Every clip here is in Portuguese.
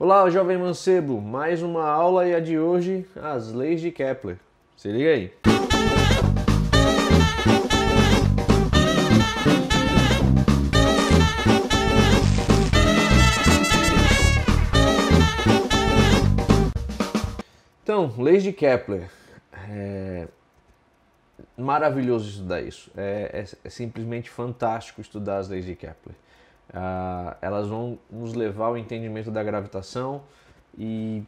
Olá, jovem mancebo, mais uma aula e a de hoje, as leis de Kepler. Se liga aí. Então, leis de Kepler. É maravilhoso estudar isso. É simplesmente fantástico estudar as leis de Kepler. Elas vão nos levar ao entendimento da gravitação e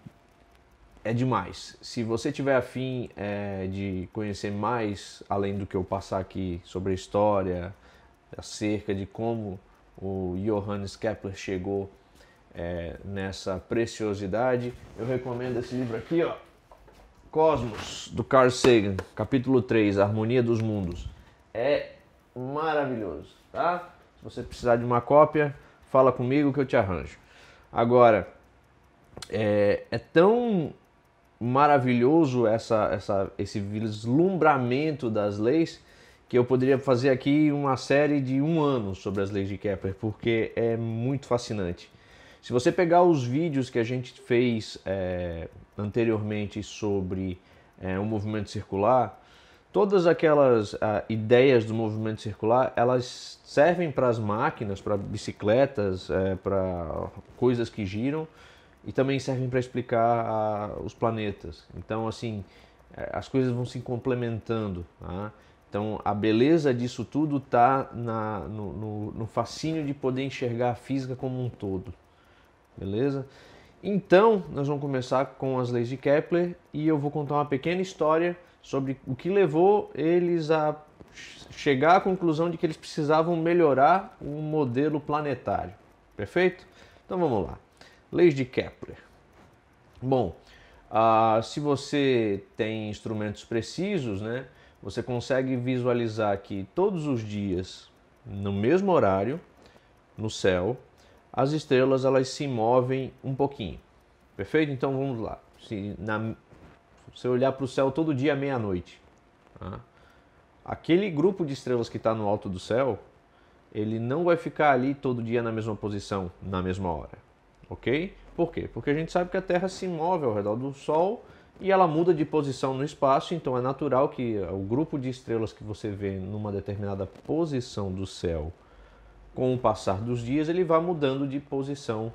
é demais. Se você tiver afim de conhecer mais, além do que eu passar aqui sobre a história, acerca de como o Johannes Kepler chegou nessa preciosidade, eu recomendo esse livro aqui, ó, Cosmos, do Carl Sagan, capítulo 3, Harmonia dos Mundos. É maravilhoso, tá? Se você precisar de uma cópia, fala comigo que eu te arranjo. Agora, é tão maravilhoso esse vislumbramento das leis que eu poderia fazer aqui uma série de 1 ano sobre as leis de Kepler, porque é muito fascinante. Se você pegar os vídeos que a gente fez anteriormente sobre o movimento circular, todas aquelas ideias do movimento circular, elas servem para as máquinas, para bicicletas, para coisas que giram, e também servem para explicar os planetas. Então, assim, as coisas vão se complementando, tá? Então, a beleza disso tudo está no fascínio de poder enxergar a física como um todo. Beleza? Então, nós vamos começar com as leis de Kepler e eu vou contar uma pequena história sobre o que levou eles a chegar à conclusão de que eles precisavam melhorar o modelo planetário. Perfeito? Então vamos lá. Leis de Kepler. Bom, se você tem instrumentos precisos, né, você consegue visualizar que todos os dias, no mesmo horário, no céu, as estrelas elas se movem um pouquinho. Perfeito? Então vamos lá. Se você olhar para o céu todo dia à meia-noite, tá? Aquele grupo de estrelas que está no alto do céu, ele não vai ficar ali todo dia na mesma posição, na mesma hora. Ok? Por quê? Porque a gente sabe que a Terra se move ao redor do Sol e ela muda de posição no espaço, então é natural que o grupo de estrelas que você vê numa determinada posição do céu, com o passar dos dias, ele vai mudando de posição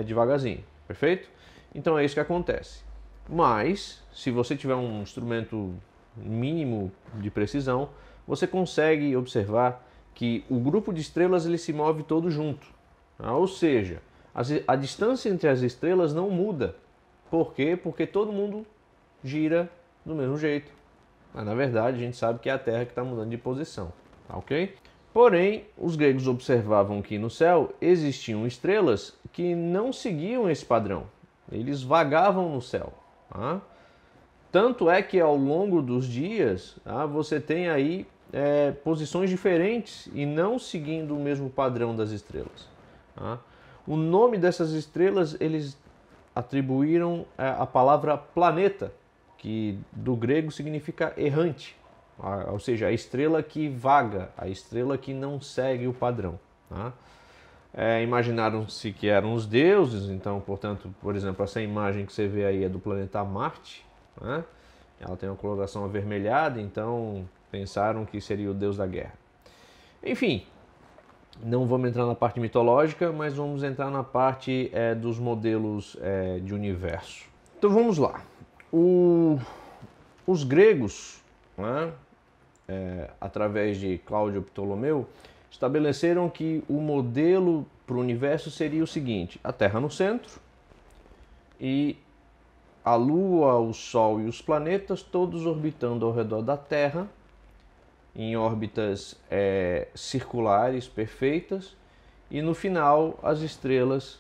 devagarzinho, perfeito? Então é isso que acontece. Mas, se você tiver um instrumento mínimo de precisão, você consegue observar que o grupo de estrelas ele se move todo junto. Tá? Ou seja, a distância entre as estrelas não muda. Por quê? Porque todo mundo gira do mesmo jeito. Mas, na verdade, a gente sabe que é a Terra que está mudando de posição. Tá, ok? Porém, os gregos observavam que no céu existiam estrelas que não seguiam esse padrão. Eles vagavam no céu. Tá? Tanto é que ao longo dos dias você tem aí posições diferentes e não seguindo o mesmo padrão das estrelas. Tá? O nome dessas estrelas eles atribuíram a palavra planeta, que do grego significa errante. Ou seja, a estrela que vaga, a estrela que não segue o padrão. Tá? Imaginaram-se que eram os deuses, então, portanto, por exemplo, essa imagem que você vê aí é do planeta Marte. Né? Ela tem uma coloração avermelhada, então pensaram que seria o deus da guerra. Enfim, não vamos entrar na parte mitológica, mas vamos entrar na parte dos modelos de universo. Então vamos lá. Os gregos, né, através de Cláudio Ptolomeu, estabeleceram que o modelo para o universo seria o seguinte: a Terra no centro e a Lua, o Sol e os planetas todos orbitando ao redor da Terra em órbitas circulares perfeitas e no final as estrelas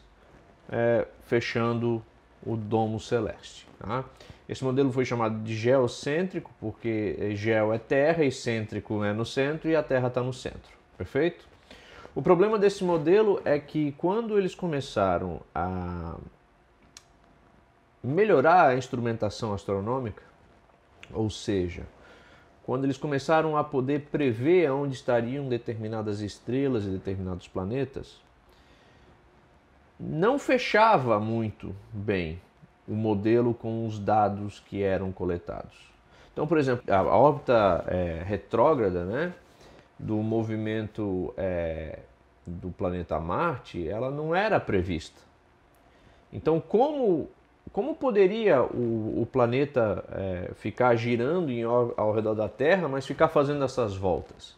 fechando o domo celeste. Tá? Esse modelo foi chamado de geocêntrico porque geo é terra e cêntrico é no centro e a Terra está no centro. Perfeito? O problema desse modelo é que quando eles começaram a melhorar a instrumentação astronômica, ou seja, quando eles começaram a poder prever onde estariam determinadas estrelas e determinados planetas, não fechava muito bem o modelo com os dados que eram coletados. Então, por exemplo, a órbita retrógrada, né, do movimento do planeta Marte, ela não era prevista. Então, como poderia o planeta ficar girando ao redor da Terra, mas ficar fazendo essas voltas?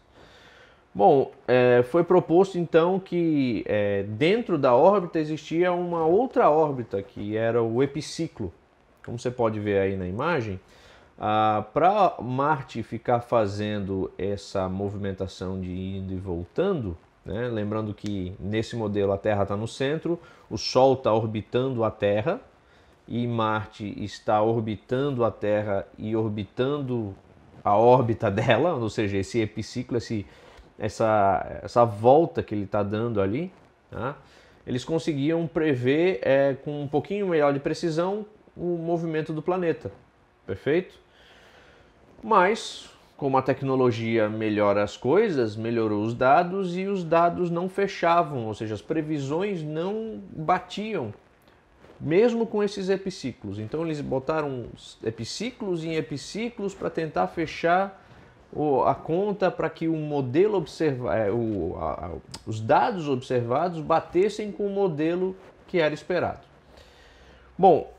Bom, foi proposto então que dentro da órbita existia uma outra órbita, que era o epiciclo. Como você pode ver aí na imagem, para Marte ficar fazendo essa movimentação de indo e voltando, né? Lembrando que nesse modelo a Terra está no centro, o Sol está orbitando a Terra, e Marte está orbitando a Terra e orbitando a órbita dela, ou seja, esse epiciclo, essa volta que ele está dando ali, tá? Eles conseguiam prever com um pouquinho melhor de precisão o movimento do planeta, perfeito? Mas, como a tecnologia melhora as coisas, melhorou os dados e os dados não fechavam, ou seja, as previsões não batiam, mesmo com esses epiciclos. Então eles botaram epiciclos em epiciclos para tentar fechar a conta para que o modelo os dados observados batessem com o modelo que era esperado. Bom,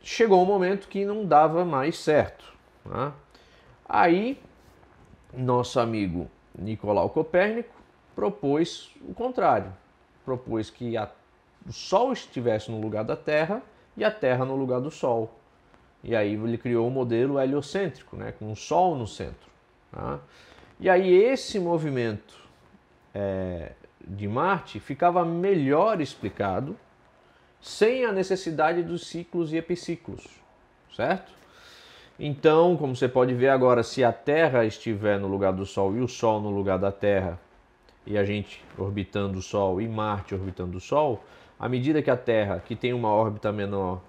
chegou um momento que não dava mais certo, tá? Aí, nosso amigo Nicolau Copérnico propôs o contrário. Propôs que o Sol estivesse no lugar da Terra e a Terra no lugar do Sol. E aí ele criou o modelo heliocêntrico, né, com o Sol no centro. Tá? E aí esse movimento de Marte ficava melhor explicado, sem a necessidade dos ciclos e epiciclos, certo? Então, como você pode ver agora, se a Terra estiver no lugar do Sol e o Sol no lugar da Terra, e a gente orbitando o Sol e Marte orbitando o Sol, à medida que a Terra, que tem uma órbita menor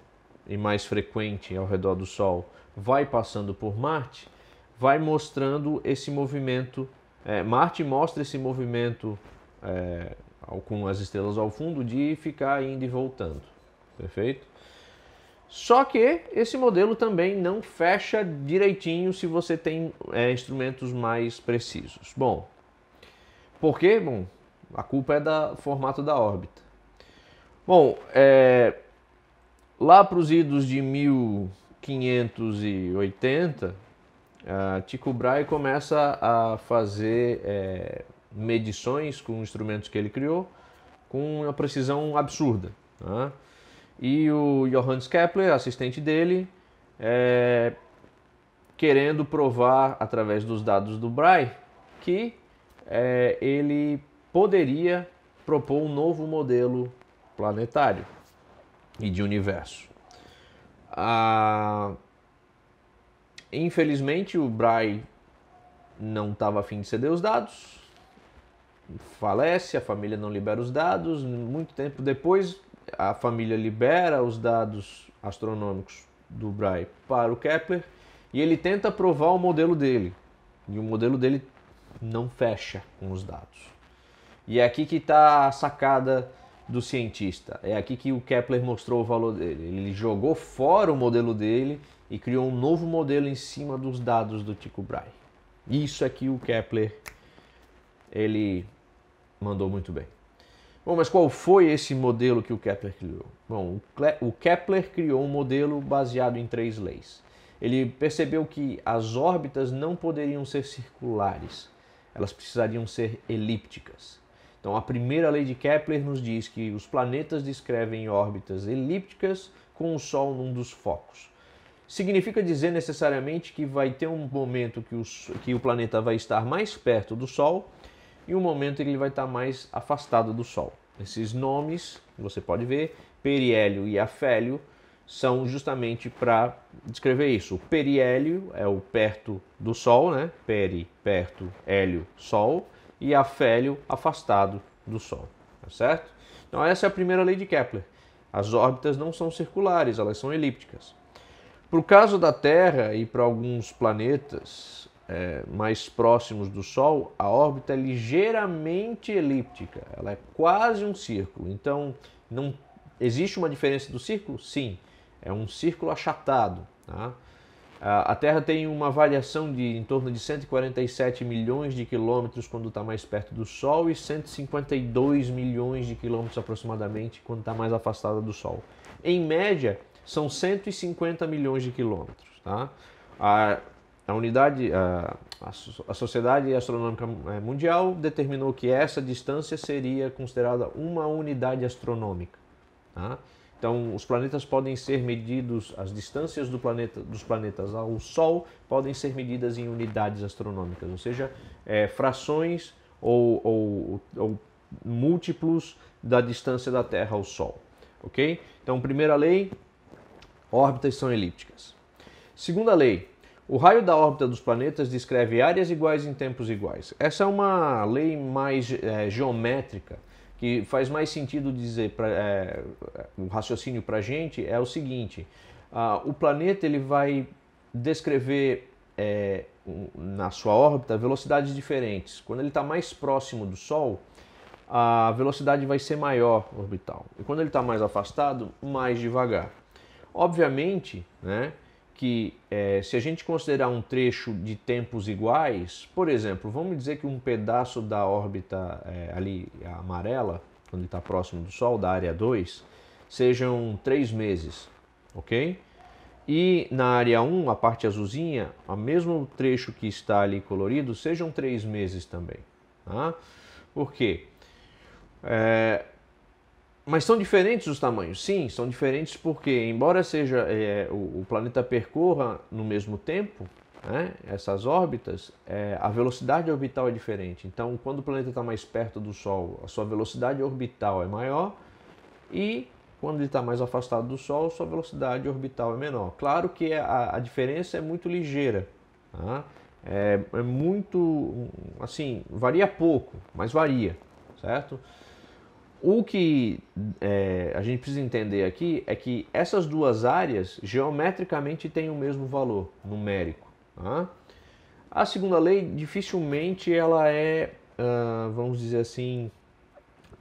e mais frequente ao redor do Sol, vai passando por Marte, vai mostrando esse movimento. Marte mostra esse movimento com as estrelas ao fundo de ficar indo e voltando, perfeito? Só que esse modelo também não fecha direitinho se você tem instrumentos mais precisos. Bom, por quê? Bom, a culpa é do formato da órbita. Bom, lá para os idos de 1580, Tycho Brahe começa a fazer medições com instrumentos que ele criou com uma precisão absurda, tá? E o Johannes Kepler, assistente dele, querendo provar através dos dados do Brahe que ele poderia propor um novo modelo planetário e de universo. Infelizmente o Brahe não estava afim de ceder os dados, falece, a família não libera os dados. Muito tempo depois a família libera os dados astronômicos do Brahe para o Kepler e ele tenta provar o modelo dele, e o modelo dele não fecha com os dados. E é aqui que está a sacada do cientista, é aqui que o Kepler mostrou o valor dele. Ele jogou fora o modelo dele e criou um novo modelo em cima dos dados do Tycho Brahe. Isso é que o Kepler ele mandou muito bem. Bom, mas qual foi esse modelo que o Kepler criou? Bom, o Kepler criou um modelo baseado em 3 leis. Ele percebeu que as órbitas não poderiam ser circulares, elas precisariam ser elípticas. Então, a primeira lei de Kepler nos diz que os planetas descrevem órbitas elípticas com o Sol num dos focos. Significa dizer necessariamente que vai ter um momento que o planeta vai estar mais perto do Sol e um momento em que ele vai estar mais afastado do Sol. Esses nomes, você pode ver, periélio e afélio, são justamente para descrever isso. O periélio é o perto do Sol, né? Peri, perto, hélio, Sol, e afélio, afastado do Sol, tá certo? Então essa é a primeira lei de Kepler. As órbitas não são circulares, elas são elípticas. Para o caso da Terra e para alguns planetas, mais próximos do Sol, a órbita é ligeiramente elíptica, ela é quase um círculo. Então, não existe uma diferença do círculo? Sim, é um círculo achatado. Tá? A Terra tem uma variação de em torno de 147 milhões de quilômetros quando está mais perto do Sol e 152 milhões de quilômetros aproximadamente quando está mais afastada do Sol. Em média, são 150 milhões de quilômetros. Tá? A unidade, a Sociedade Astronômica Mundial determinou que essa distância seria considerada uma unidade astronômica. Tá? Então, os planetas podem ser medidos, as distâncias dos planetas ao Sol podem ser medidas em unidades astronômicas, ou seja, frações ou múltiplos da distância da Terra ao Sol. Ok? Então, primeira lei, órbitas são elípticas. Segunda lei, o raio da órbita dos planetas descreve áreas iguais em tempos iguais. Essa é uma lei mais geométrica, que faz mais sentido dizer, o raciocínio para a gente é o seguinte, o planeta ele vai descrever na sua órbita velocidades diferentes. Quando ele está mais próximo do Sol, a velocidade vai ser maior orbital. E quando ele está mais afastado, mais devagar. Obviamente, né, que se a gente considerar um trecho de tempos iguais, por exemplo, vamos dizer que um pedaço da órbita ali amarela, quando ele está próximo do Sol, da área 2, sejam 3 meses, ok? E na área 1, a parte azulzinha, o mesmo trecho que está ali colorido, sejam 3 meses também. Tá? Por quê? Mas são diferentes os tamanhos? Sim, são diferentes porque, embora seja o planeta percorra no mesmo tempo, né, essas órbitas, a velocidade orbital é diferente. Então, quando o planeta está mais perto do Sol, a sua velocidade orbital é maior e quando ele está mais afastado do Sol, sua velocidade orbital é menor. Claro que a diferença é muito ligeira. Tá? É muito, assim, varia pouco, mas varia, certo? O que a gente precisa entender aqui é que essas duas áreas geometricamente têm o mesmo valor numérico. Tá? A segunda lei dificilmente ela vamos dizer assim,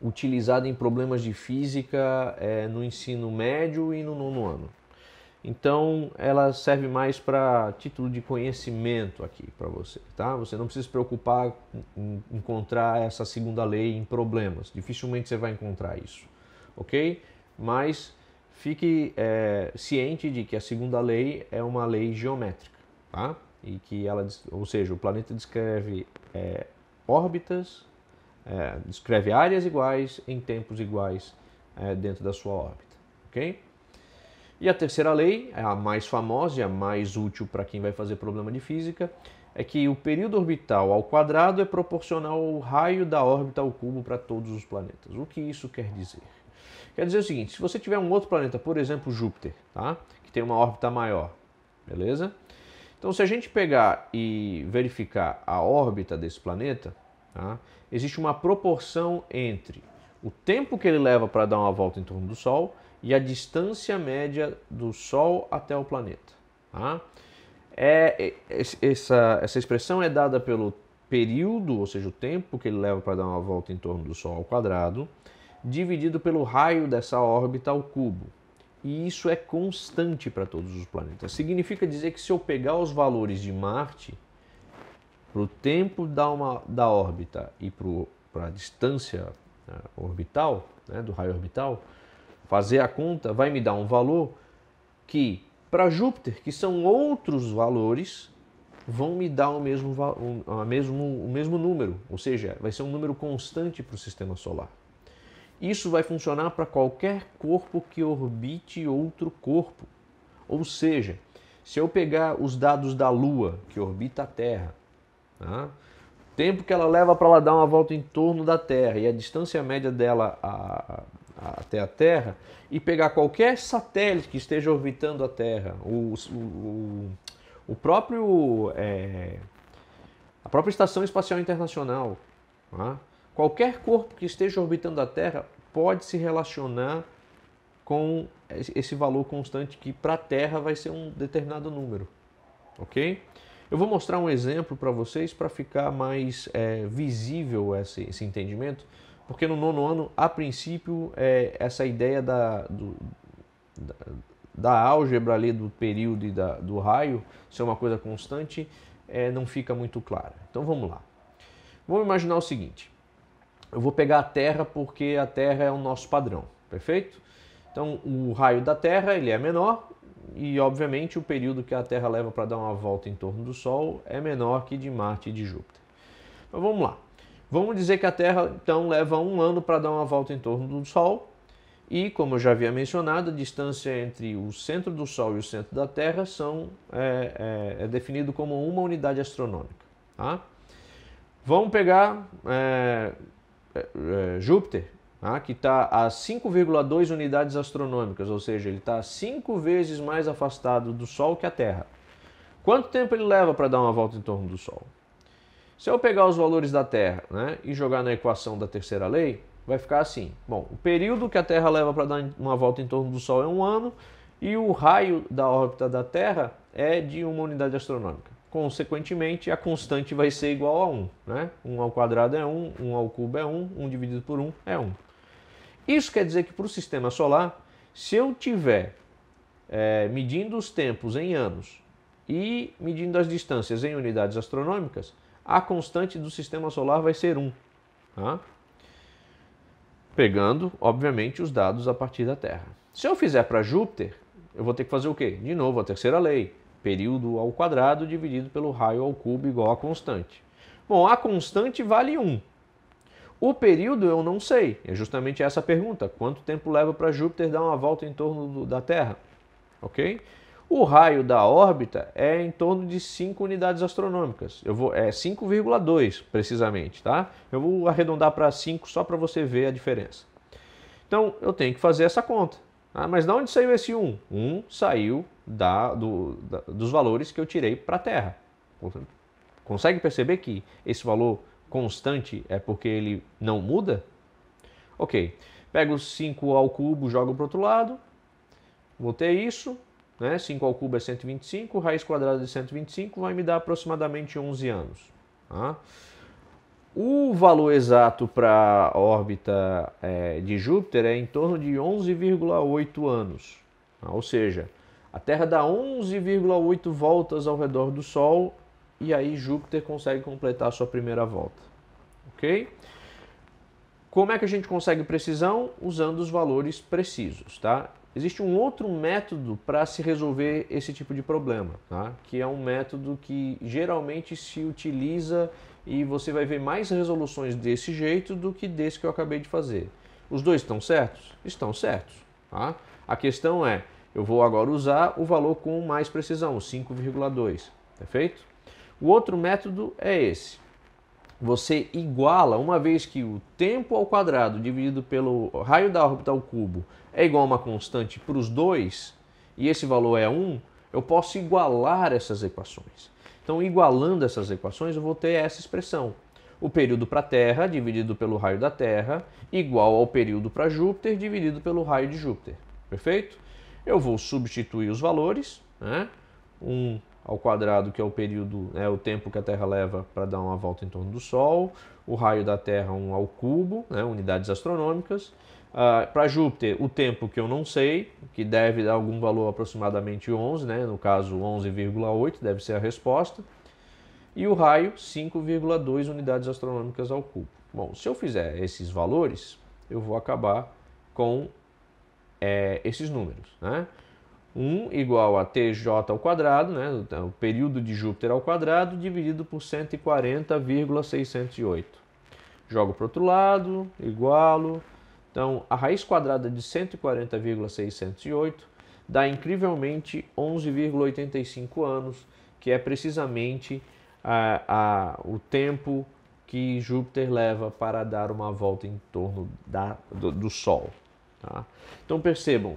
utilizada em problemas de física no ensino médio e no nono ano. Então, ela serve mais para título de conhecimento aqui para você, tá? Você não precisa se preocupar em encontrar essa segunda lei em problemas. Dificilmente você vai encontrar isso, ok? Mas fique ciente de que a segunda lei é uma lei geométrica, tá? E que ela, ou seja, o planeta descreve órbitas, descreve áreas iguais em tempos iguais dentro da sua órbita, ok? E a terceira lei, a mais famosa e a mais útil para quem vai fazer problema de física, é que o período orbital ao quadrado é proporcional ao raio da órbita ao cubo para todos os planetas. O que isso quer dizer? Quer dizer o seguinte, se você tiver um outro planeta, por exemplo Júpiter, tá? Que tem uma órbita maior, beleza? Então se a gente pegar e verificar a órbita desse planeta, tá? Existe uma proporção entre o tempo que ele leva para dar uma volta em torno do Sol e a distância média do Sol até o planeta. Tá? Essa expressão é dada pelo período, ou seja, o tempo que ele leva para dar uma volta em torno do Sol ao quadrado, dividido pelo raio dessa órbita ao cubo. E isso é constante para todos os planetas. Significa dizer que se eu pegar os valores de Marte, para o tempo da órbita e para a distância orbital, né, do raio orbital, fazer a conta vai me dar um valor que, para Júpiter, que são outros valores, vão me dar o mesmo número, ou seja, vai ser um número constante para o sistema solar. Isso vai funcionar para qualquer corpo que orbite outro corpo. Ou seja, se eu pegar os dados da Lua, que orbita a Terra, tá? O tempo que ela leva para ela dar uma volta em torno da Terra e a distância média dela até a Terra, e pegar qualquer satélite que esteja orbitando a Terra, a própria Estação Espacial Internacional, tá? Qualquer corpo que esteja orbitando a Terra pode se relacionar com esse valor constante que para a Terra vai ser um determinado número, ok? Eu vou mostrar um exemplo para vocês para ficar mais visível esse entendimento, porque no nono ano, a princípio, essa ideia da álgebra ali do período e do raio ser uma coisa constante não fica muito clara. Então vamos lá. Vamos imaginar o seguinte. Eu vou pegar a Terra porque a Terra é o nosso padrão, perfeito? Então o raio da Terra ele é menor e obviamente o período que a Terra leva para dar uma volta em torno do Sol é menor que de Marte e de Júpiter. Mas vamos lá. Vamos dizer que a Terra então leva 1 ano para dar uma volta em torno do Sol e, como eu já havia mencionado, a distância entre o centro do Sol e o centro da Terra é definido como uma unidade astronômica. Tá? Vamos pegar Júpiter, tá? Que está a 5,2 unidades astronômicas, ou seja, ele está 5 vezes mais afastado do Sol que a Terra. Quanto tempo ele leva para dar uma volta em torno do Sol? Se eu pegar os valores da Terra, né, e jogar na equação da terceira lei, vai ficar assim. Bom, o período que a Terra leva para dar uma volta em torno do Sol é 1 ano e o raio da órbita da Terra é de 1 unidade astronômica. Consequentemente, a constante vai ser igual a 1. Né? 1 ao quadrado é 1, 1 ao cubo é 1, 1 dividido por 1 é 1. Isso quer dizer que para o sistema solar, se eu tiver medindo os tempos em anos e medindo as distâncias em unidades astronômicas, a constante do sistema solar vai ser 1. Tá? Pegando, obviamente, os dados a partir da Terra. Se eu fizer para Júpiter, eu vou ter que fazer o quê? De novo, a terceira lei. Período ao quadrado dividido pelo raio ao cubo igual a constante. Bom, a constante vale 1. O período eu não sei. É justamente essa a pergunta. Quanto tempo leva para Júpiter dar uma volta em torno da Terra? Ok? O raio da órbita é em torno de 5 unidades astronômicas. É 5,2 precisamente, tá? Eu vou arredondar para 5 só para você ver a diferença. Então, eu tenho que fazer essa conta. Tá? Mas de onde saiu esse 1? 1 saiu dos valores que eu tirei para a Terra. Consegue perceber que esse valor constante é porque ele não muda? Ok. Pego 5 ao cubo, jogo para o outro lado. Vou ter isso. 5 ao cubo é 125, raiz quadrada de 125 vai me dar aproximadamente 11 anos. Tá? O valor exato para a órbita de Júpiter é em torno de 11,8 anos. Tá? Ou seja, a Terra dá 11,8 voltas ao redor do Sol e aí Júpiter consegue completar a sua primeira volta. Ok? Como é que a gente consegue precisão? Usando os valores precisos, tá? Existe um outro método para se resolver esse tipo de problema, tá? Que é um método que geralmente se utiliza e você vai ver mais resoluções desse jeito do que desse que eu acabei de fazer. Os dois estão certos? Estão certos. Tá? A questão é, eu vou agora usar o valor com mais precisão, 5,2, perfeito? O outro método é esse. Você iguala, uma vez que o tempo ao quadrado dividido pelo raio da órbita ao cubo é igual a uma constante para os dois, e esse valor é 1, eu posso igualar essas equações. Então, igualando essas equações, eu vou ter essa expressão. O período para a Terra dividido pelo raio da Terra igual ao período para Júpiter dividido pelo raio de Júpiter. Perfeito? Eu vou substituir os valores, né? 1 ao quadrado, que é o período, o tempo que a Terra leva para dar uma volta em torno do Sol, o raio da Terra 1 ao cubo, unidades astronômicas. Para Júpiter, o tempo que eu não sei, que deve dar algum valor aproximadamente 11, no caso 11,8 deve ser a resposta. E o raio, 5,2 unidades astronômicas ao cubo. Bom, se eu fizer esses valores, eu vou acabar com esses números, 1 igual a TJ ao quadrado, o período de Júpiter ao quadrado, dividido por 140,608. Jogo para o outro lado, igualo. Então, a raiz quadrada de 140,608 dá incrivelmente 11,85 anos, que é precisamente o tempo que Júpiter leva para dar uma volta em torno do Sol. Tá? Então, percebam.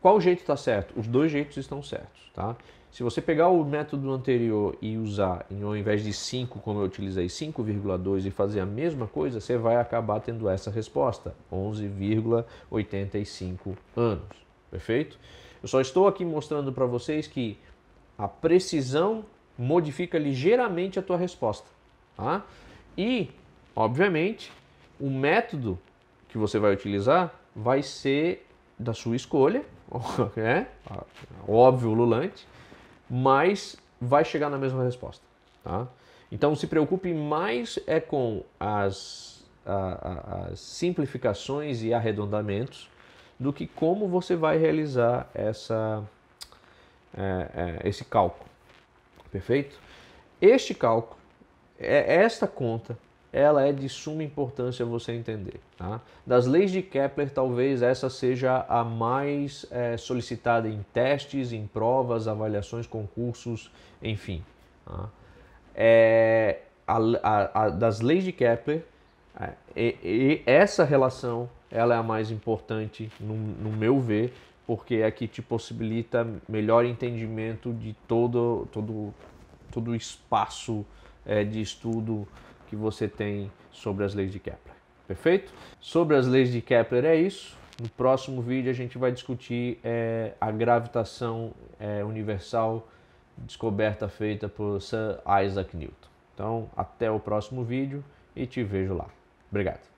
Qual jeito está certo? Os dois jeitos estão certos. Tá? Se você pegar o método anterior e usar, ao invés de 5, como eu utilizei, 5,2 e fazer a mesma coisa, você vai acabar tendo essa resposta, 11,85 anos. Perfeito? Eu só estou aqui mostrando para vocês que a precisão modifica ligeiramente a tua resposta. Tá? E, obviamente, o método que você vai utilizar vai ser da sua escolha, é óbvio, ululante, mas vai chegar na mesma resposta. Tá? Então se preocupe mais com as simplificações e arredondamentos do que como você vai realizar esse cálculo. Perfeito? Este cálculo, esta conta, ela é de suma importância você entender. Tá? Das leis de Kepler, talvez essa seja a mais solicitada em testes, em provas, avaliações, concursos, enfim. Tá? Das leis de Kepler, e essa relação ela é a mais importante no meu ver, porque é que te possibilita melhor entendimento de todo o espaço de estudo que você tem sobre as leis de Kepler. Perfeito? Sobre as leis de Kepler é isso. No próximo vídeo a gente vai discutir a gravitação universal, descoberta feita por Sir Isaac Newton. Então, até o próximo vídeo e te vejo lá. Obrigado.